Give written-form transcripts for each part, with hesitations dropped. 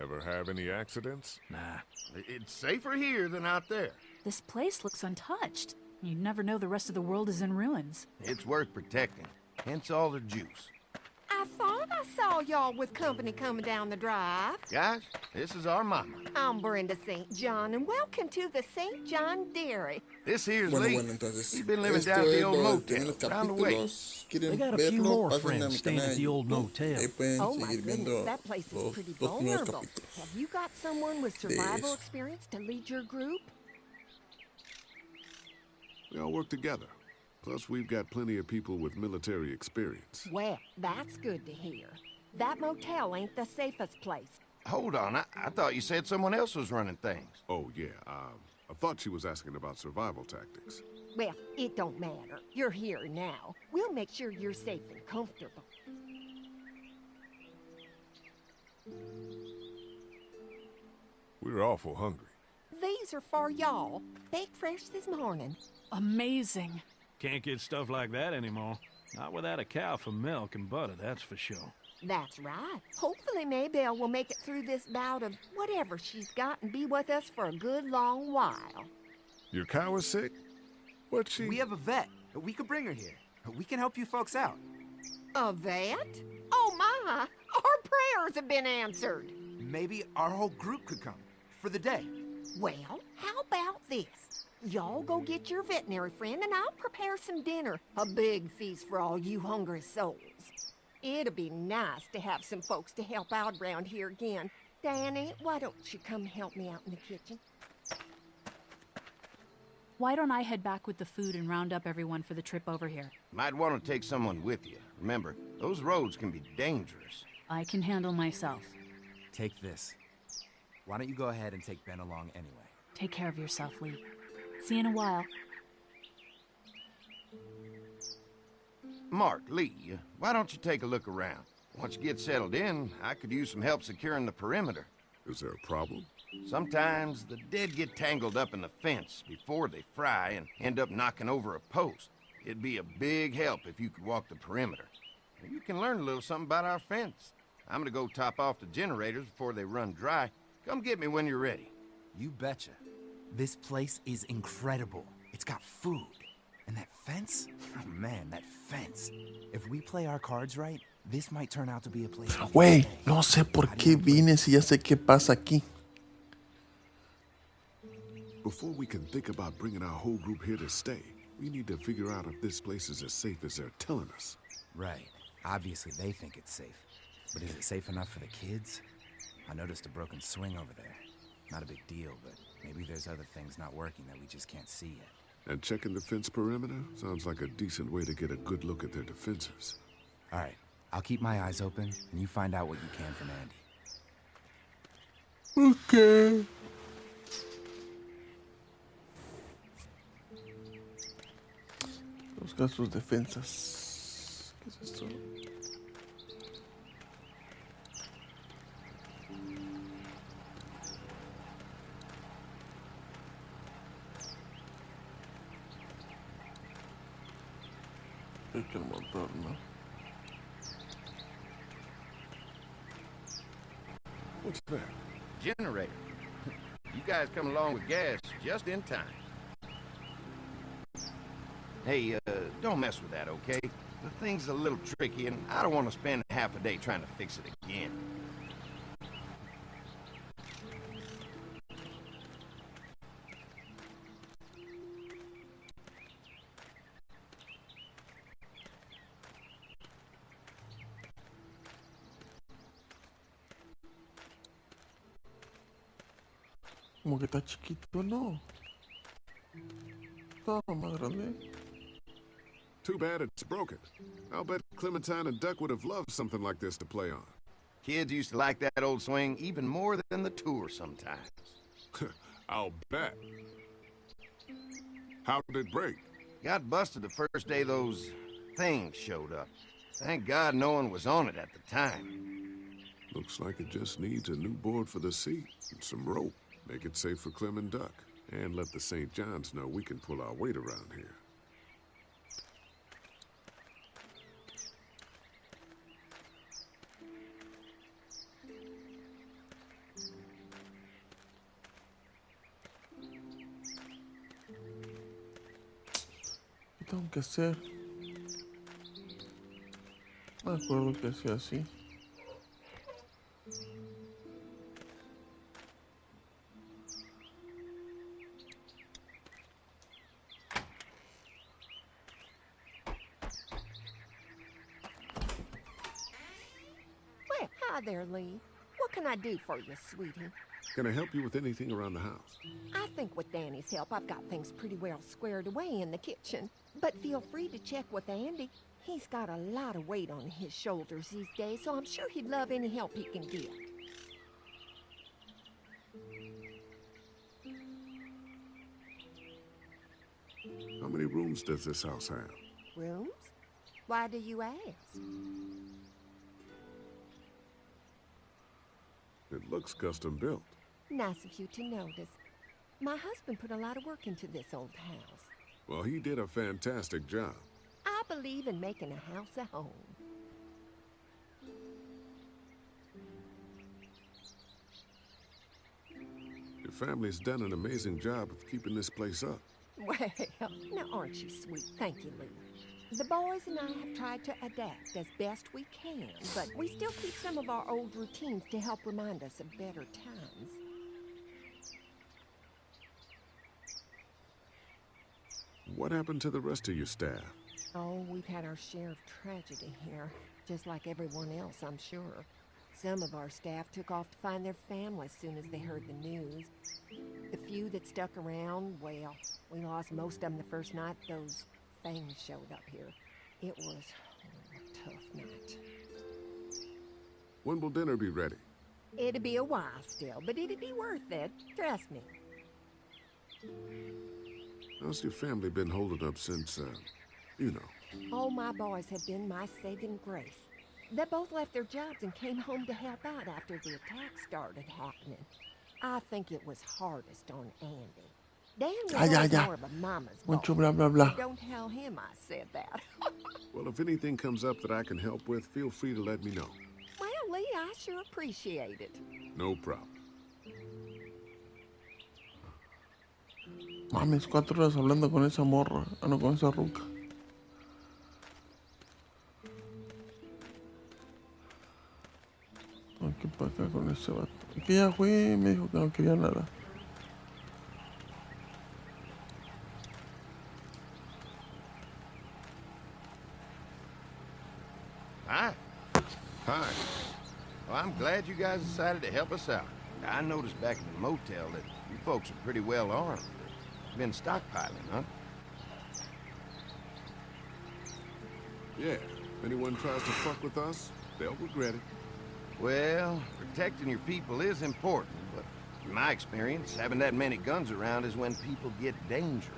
Ever have any accidents? Nah. It's safer here than out there. This place looks untouched. You'd never know the rest of the world is in ruins. It's worth protecting, hence all the juice. I thought I saw y'all with company coming down the drive. Guys, this is our mama. I'm Brenda St. John, and welcome to the St. John Dairy. This here's Bueno, Lee. entonces, He's been living esto down at the es old lo que motel, tiene los down the way. capítulos. They Quieren got a few verlo, more pasen a friends mi staying canal at de the old YouTube. motel. Ahí pueden Oh my seguir viendo goodness, that place is los pretty dos primeros vulnerable. capítulos. Have you got someone with survival eso. experience to lead your group? We all work together. Plus, we've got plenty of people with military experience. Well, that's good to hear. That motel ain't the safest place. Hold on, I thought you said someone else was running things. Oh, yeah, I thought she was asking about survival tactics. Well, it don't matter. You're here now. We'll make sure you're safe and comfortable. We're awful hungry. These are for y'all. Baked fresh this morning. Amazing. Can't get stuff like that anymore. Not without a cow for milk and butter, that's for sure. That's right. Hopefully Maybelle will make it through this bout of whatever she's got and be with us for a good long while. Your cow is sick? What's she? We have a vet. We could bring her here. We can help you folks out. A vet? Oh my! Our prayers have been answered. Maybe our whole group could come for the day. Well, how about this? Y'all go get your veterinary friend and I'll prepare some dinner. A big feast for all you hungry souls. It'll be nice to have some folks to help out around here again. Danny, why don't you come help me out in the kitchen? Why don't I head back with the food and round up everyone for the trip over here? Might want to take someone with you. Remember, those roads can be dangerous. I can handle myself. Take this. Why don't you go ahead and take Ben along anyway? Take care of yourself, Lee. See you in a while. Mark, Lee, why don't you take a look around? Once you get settled in, I could use some help securing the perimeter. Is there a problem? Sometimes the dead get tangled up in the fence before they fry and end up knocking over a post. It'd be a big help if you could walk the perimeter. You can learn a little something about our fence. I'm gonna go top off the generators before they run dry. Come get me when you're ready. You betcha. This place is incredible. It's got food. And that fence? Oh man, that fence. If we play our cards right, this might turn out to be a place. Güey, no sé por qué vine si ya sé qué pasa aquí. Before we can think about bringing our whole group here to stay, we need to figure out if this place is as safe as they're telling us. Right. Obviously they think it's safe. But is it safe enough for the kids? I noticed a broken swing over there. Not a big deal, but maybe there's other things not working that we just can't see yet. And checking the fence perimeter sounds like a decent way to get a good look at their defenses. All right. I'll keep my eyes open, and you find out what you can from Andy. Okay. Busca sus defensas. ¿Qué es esto? Hay que montar, ¿no? What's that? Generator. You guys come along with gas just in time. Hey, don't mess with that, okay? The thing's a little tricky, and I don't want to spend half a day trying to fix it again. Como que está chiquito, ¿no? Está más grande. Too bad it's broken. I'll bet Clementine and Duck would have loved something like this to play on. Kids used to like that old swing even more than the tour sometimes. I'll bet. How did it break? Got busted the first day those things showed up. Thank God no one was on it at the time. Looks like it just needs a new board for the seat and some rope. Make it safe for Clem and Duck. And let the St. John's know we can pull our weight around here. tengo que hacer? Me acuerdo que hacía así. Well, hi there, Lee. What can I do for you, sweetie? Can I help you with anything around the house? I think with Danny's help, I've got things pretty well squared away in the kitchen. But feel free to check with Andy. He's got a lot of weight on his shoulders these days, so I'm sure he'd love any help he can get. How many rooms does this house have? Rooms? Why do you ask? It looks custom built. Nice of you to notice. My husband put a lot of work into this old house. Well, he did a fantastic job. I believe in making a house a home. Your family's done an amazing job of keeping this place up. Well, now aren't you sweet? Thank you, Lee. The boys and I have tried to adapt as best we can, but we still keep some of our old routines to help remind us of better times. What happened to the rest of your staff? Oh, we've had our share of tragedy here, just like everyone else, I'm sure. Some of our staff took off to find their family as soon as they heard the news. The few that stuck around, well, we lost most of them the first night those things showed up here. It was a tough night. When will dinner be ready? It'll be a while still, but it'll be worth it. Trust me. How's your family been holding up since, you know? All my boys have been my saving grace. They both left their jobs and came home to help out after the attack started happening. I think it was hardest on Andy. Dan was more of a mama's boy. Mucho bla bla bla. Don't tell him I said that. Well, if anything comes up that I can help with, feel free to let me know. Well, Lee, I sure appreciate it. No problem. Mames, 4 horas hablando con esa morra. Ah, no, con esa ruca. Tengo que ir para acá con ese vato. Y que ya fue, me dijo que no quería nada. Hi. Hi. Well, I'm glad you guys decided to help us out. I noticed back in the motel that you folks are pretty well armed. Been stockpiling, huh? Yeah, if anyone tries to fuck with us, they'll regret it. Well, protecting your people is important, but in my experience, having that many guns around is when people get dangerous.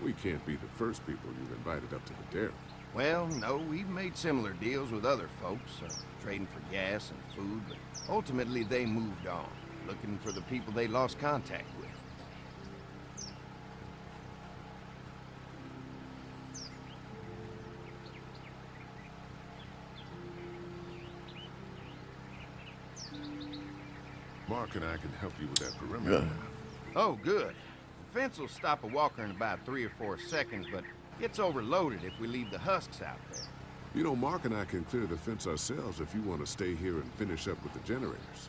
We can't be the first people you've invited up to the dairy. Well, no, we've made similar deals with other folks, trading for gas and food, but ultimately they moved on, looking for the people they lost contact with. Mark and I can help you with that perimeter. Oh, good. The fence will stop a walker in about 3 or 4 seconds, but gets overloaded if we leave the husks out there. You know, Mark and I can clear the fence ourselves if you want to stay here and finish up with the generators.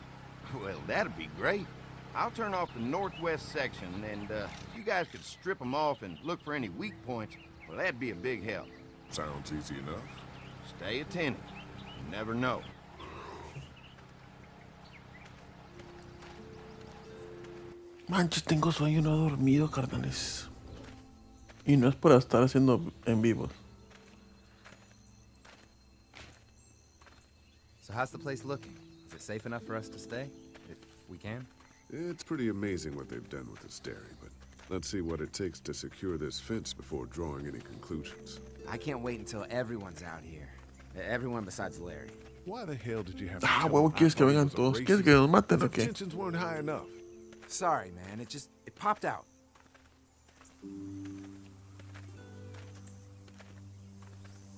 Well, that'd be great. I'll turn off the northwest section, and if you guys could strip them off and look for any weak points, well, that'd be a big help. Sounds easy enough. Stay attentive. You never know. Manches, tengo sueño, no he dormido, carnales. Y no es por estar haciendo en vivos. So how's the place looking? Is it safe enough for us to stay? If we can? It's pretty amazing what they've done with this dairy, but let's see what it takes to secure this fence before drawing any conclusions. I can't wait until everyone's out here. Everyone besides Larry. Why the hell did you have to Ah, tell huevo, me ¿quieres que my vengan party was todos? a ¿Quieres racist? que nos maten The o qué? tensions weren't high enough. Sorry, man. It popped out.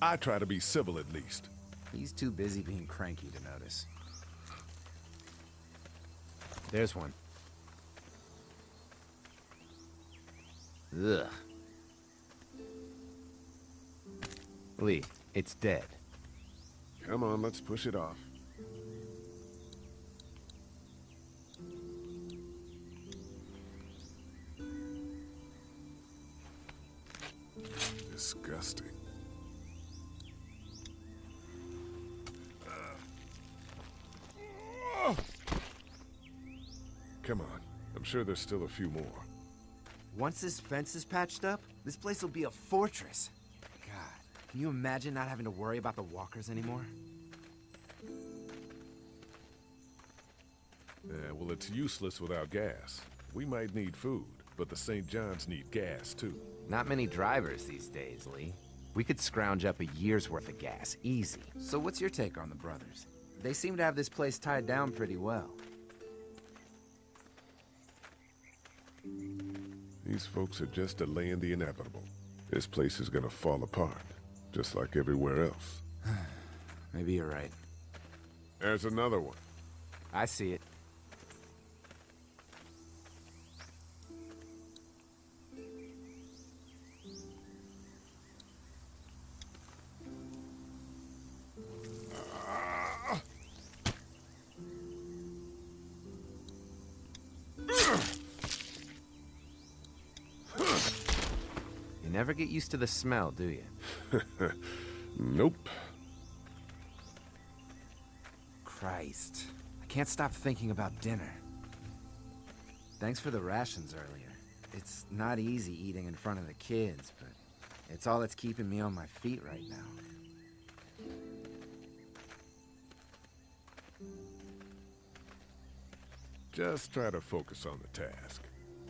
I try to be civil at least. He's too busy being cranky to notice. There's one. Ugh. Lee, it's dead. Come on, let's push it off. Disgusting. Come on. I'm sure there's still a few more. Once this fence is patched up, this place will be a fortress. God, can you imagine not having to worry about the walkers anymore? Yeah, well, it's useless without gas. We might need food, but the St. John's need gas, too. Not many drivers these days, Lee. We could scrounge up a year's worth of gas, easy. So what's your take on the brothers? They seem to have this place tied down pretty well. These folks are just delaying the inevitable. This place is gonna fall apart, just like everywhere else. Maybe you're right. There's another one. I see it. You never get used to the smell, do you? Nope. Christ. I can't stop thinking about dinner. Thanks for the rations earlier. It's not easy eating in front of the kids, but it's all that's keeping me on my feet right now. Just try to focus on the task.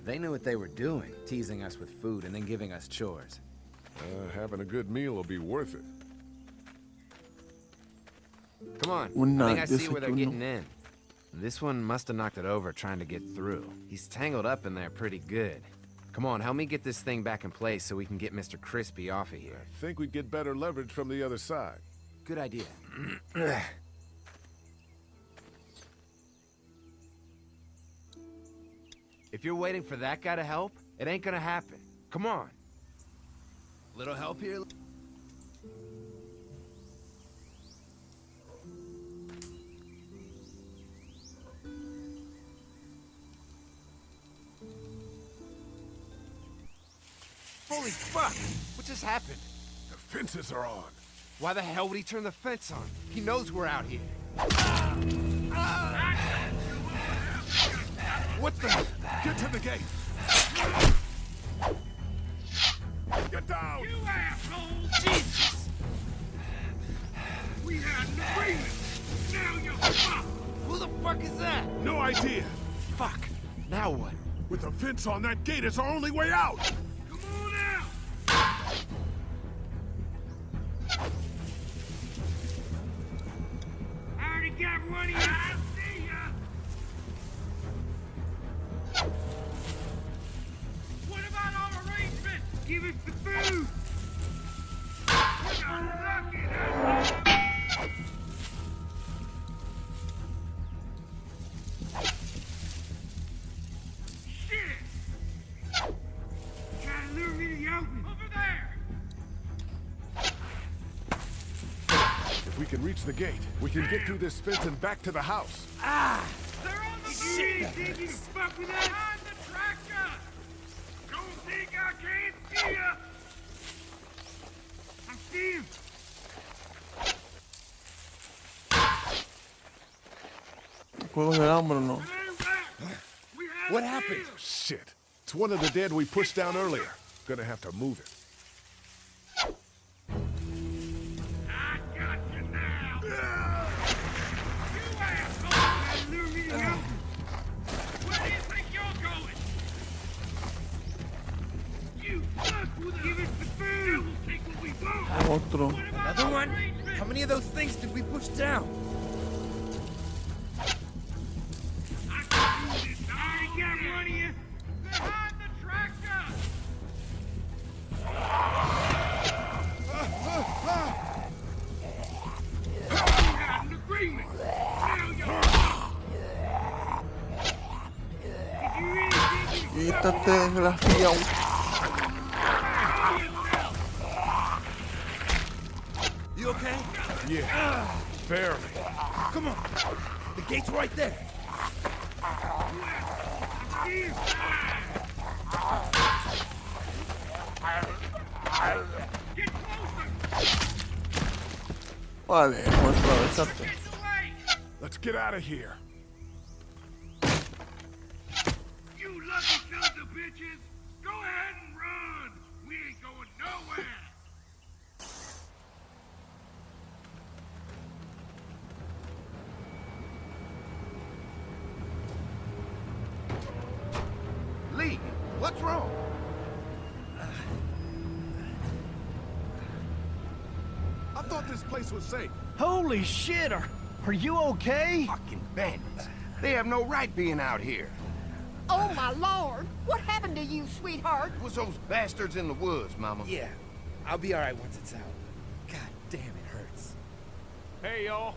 They knew what they were doing, teasing us with food and then giving us chores. Having a good meal will be worth it. Come on, I think I see where they're getting in. This one must have knocked it over trying to get through. He's tangled up in there pretty good. Come on, help me get this thing back in place so we can get Mr. Crispy off of here. I think we'd get better leverage from the other side. Good idea. If you're waiting for that guy to help, it ain't gonna happen. Come on. Little help here? Holy fuck! What just happened? The fences are on. Why the hell would he turn the fence on? He knows we're out here. What the? Get to the gate! Get down! You asshole! Jesus! We had an agreement! Now you're fucked! Who the fuck is that? No idea! Fuck! Now what? With the fence on that gate, it's our only way out! Come on out! I already got one of you! I see ya! What about our arrangement? Give us the food! We're gonna suck it, huh? Shit! Trying to lure me to the open. Over there! If we can reach the gate, we can get through this fence and back to the house. They're on the move! You think you can fuck with us? Behind the tractor! Don't think I can't see ya! I see him! Juegos del hambre, no. What happened? Shit. It's one of the dead we pushed down earlier. Gonna have to move it. I got you now! You asshole! Trying to lure me to the open. Where do you think you're going? You fuck with us! Give us the food! Then we'll take what we want! Otro. What about Another our one? arrangement? How many of those things did we push down? I can do this! I already got one of you! Behind the tractor! We had an agreement! Now you're Did you really think you Quítate, desgraciado. Yeah, barely. Come on. The gate's right there. Get closer! Vale, vamos a atravesarte. Let's get out of here. You lucky sons of bitches! Go ahead and run! We ain't going nowhere! Lee, what's wrong? I thought this place was safe. Holy shit, are you okay? Fucking bandits. They have no right being out here. Oh, my lord! What happened to you, sweetheart? It was those bastards in the woods, Mama. Yeah, I'll be alright once it's out. God damn, it hurts. Hey, y'all.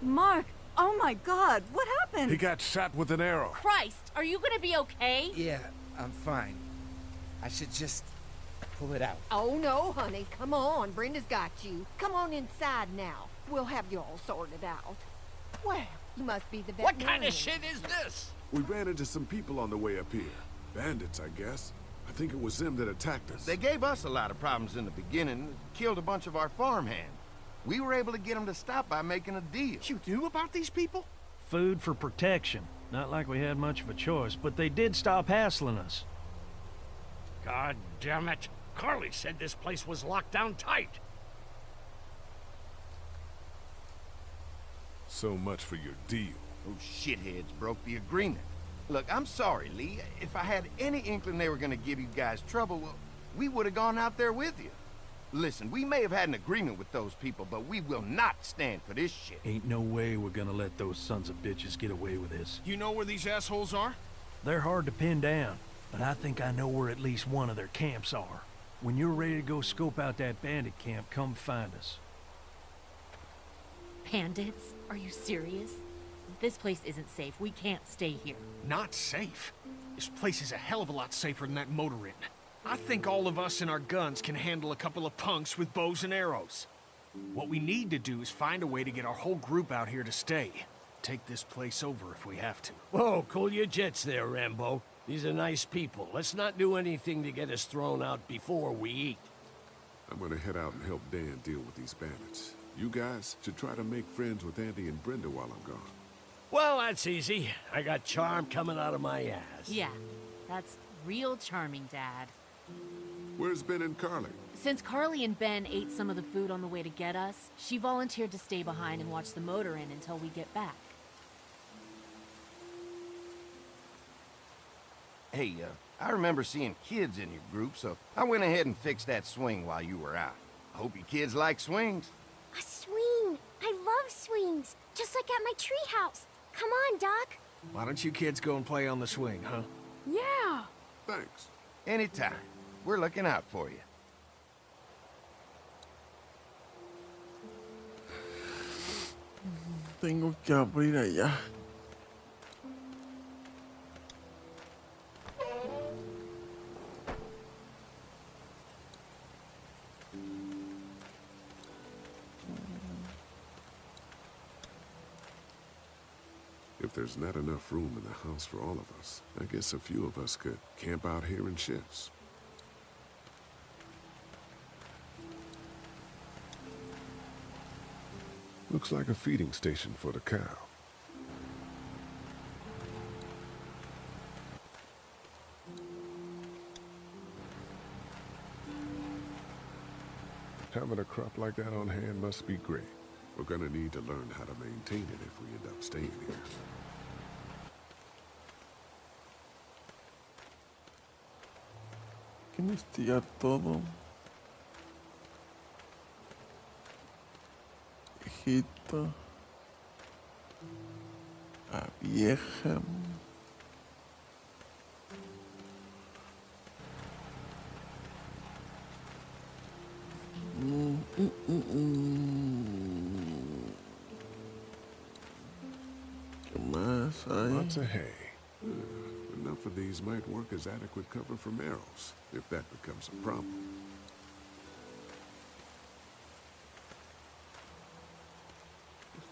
Mark, oh my god, what happened? He got shot with an arrow. Christ, are you gonna be okay? Yeah, I'm fine. I should just pull it out. Oh, no, honey. Come on. Brenda's got you. Come on inside now. We'll have you all sorted out. Well, you must be the veterinarian. What kind of shit is this? We ran into some people on the way up here. Bandits, I guess. I think it was them that attacked us. They gave us a lot of problems in the beginning, killed a bunch of our farmhands. We were able to get them to stop by making a deal. You knew about these people? Food for protection. Not like we had much of a choice, but they did stop hassling us. God damn it. Carly said this place was locked down tight. So much for your deal. Those shitheads broke the agreement. Look, I'm sorry, Lee. If I had any inkling they were gonna give you guys trouble, well, we would have gone out there with you. Listen, we may have had an agreement with those people, but we will not stand for this shit. Ain't no way we're gonna let those sons of bitches get away with this. You know where these assholes are? They're hard to pin down, but I think I know where at least one of their camps are. When you're ready to go scope out that bandit camp, come find us. Bandits? Are you serious? This place isn't safe. We can't stay here. Not safe. This place is a hell of a lot safer than that motor inn. I think all of us and our guns can handle a couple of punks with bows and arrows. What we need to do is find a way to get our whole group out here to stay. Take this place over if we have to. Whoa, cool your jets there, Rambo. These are nice people. Let's not do anything to get us thrown out before we eat. I'm gonna head out and help Dan deal with these bandits. You guys should try to make friends with Andy and Brenda while I'm gone. Well, that's easy. I got charm coming out of my ass. Yeah, that's real charming, Dad. Where's Ben and Carly? Since Carly and Ben ate some of the food on the way to get us, she volunteered to stay behind and watch the motor inn until we get back. Hey, I remember seeing kids in your group, so I went ahead and fixed that swing while you were out. I hope you kids like swings. A swing! I love swings! Just like at my treehouse. Come on, Doc. Why don't you kids go and play on the swing, huh? Yeah! Thanks. Anytime. We're looking out for you. Tengo que abrir allá. If there's not enough room in the house for all of us, I guess a few of us could camp out here in shifts. Looks like a feeding station for the cow. Having a crop like that on hand must be great. We're gonna need to learn how to maintain it if we end up staying here. Hay que investigar todo. Viejito. La vieja. ¿Qué más hay? Lots of hay. Enough of these might work as adequate cover from arrows, if that becomes a problem.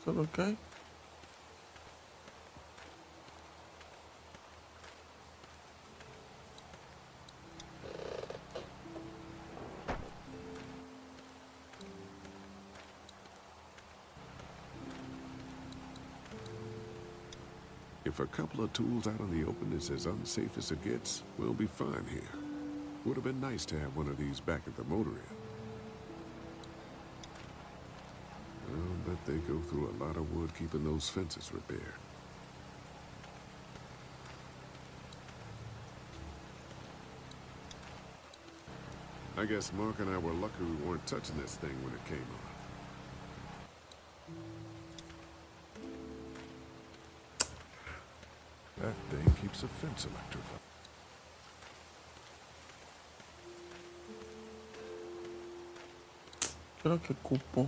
¿Qué es lo que hay? If a couple of tools out in the open is as unsafe as it gets, we'll be fine here. Would have been nice to have one of these back at the motor inn. I'll bet they go through a lot of wood keeping those fences repaired. I guess Mark and I were lucky we weren't touching this thing when it came on. That thing keeps a fence electrified. Creo que cupo.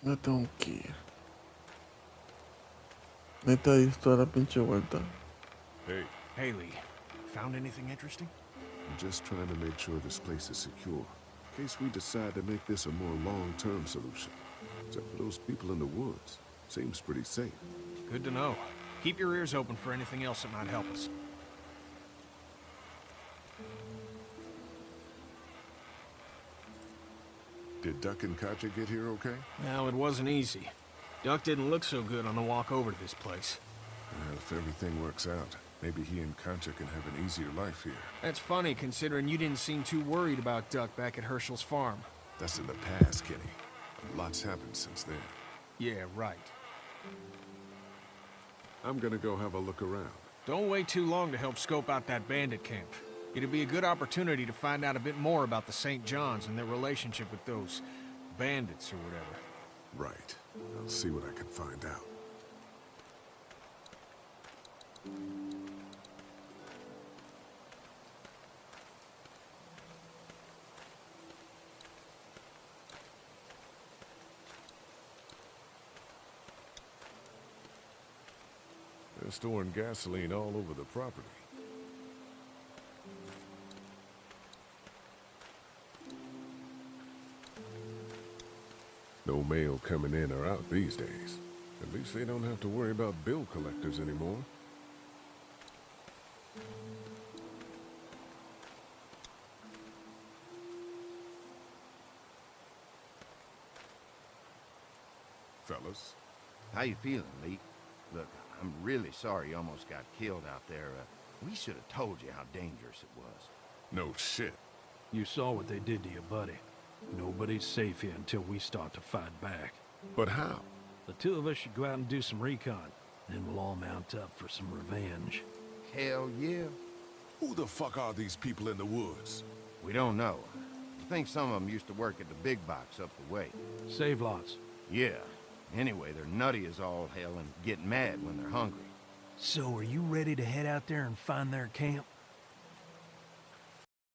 No tengo que ir. Neta, di toda la pinche vuelta. Hey. Haley, found anything interesting? I'm just trying to make sure this place is secure, in case we decide to make this a more long-term solution. Except for those people in the woods. Seems pretty safe. Good to know. Keep your ears open for anything else that might help us. Did Duck and Katja get here okay? Well, it wasn't easy. Duck didn't look so good on the walk over to this place. Well, if everything works out, maybe he and Katja can have an easier life here. That's funny, considering you didn't seem too worried about Duck back at Herschel's farm. That's in the past, Kenny. Lots happened since then. Yeah, right. I'm gonna go have a look around. Don't wait too long to help scope out that bandit camp. It'd be a good opportunity to find out a bit more about the St. John's and their relationship with those bandits or whatever. Right. I'll see what I can find out. They're storing gasoline all over the property. No mail coming in or out these days. At least they don't have to worry about bill collectors anymore. Fellas. How you feeling, Lee? Look, I'm really sorry you almost got killed out there. We should have told you how dangerous it was. No shit. You saw what they did to your buddy. Nobody's safe here until we start to fight back. But how? The two of us should go out and do some recon. Then we'll all mount up for some revenge. Hell yeah. Who the fuck are these people in the woods? We don't know. I think some of them used to work at the big box up the way. Save lots. Yeah. Anyway, they're nutty as all hell and get mad when they're hungry. So are you ready to head out there and find their camp?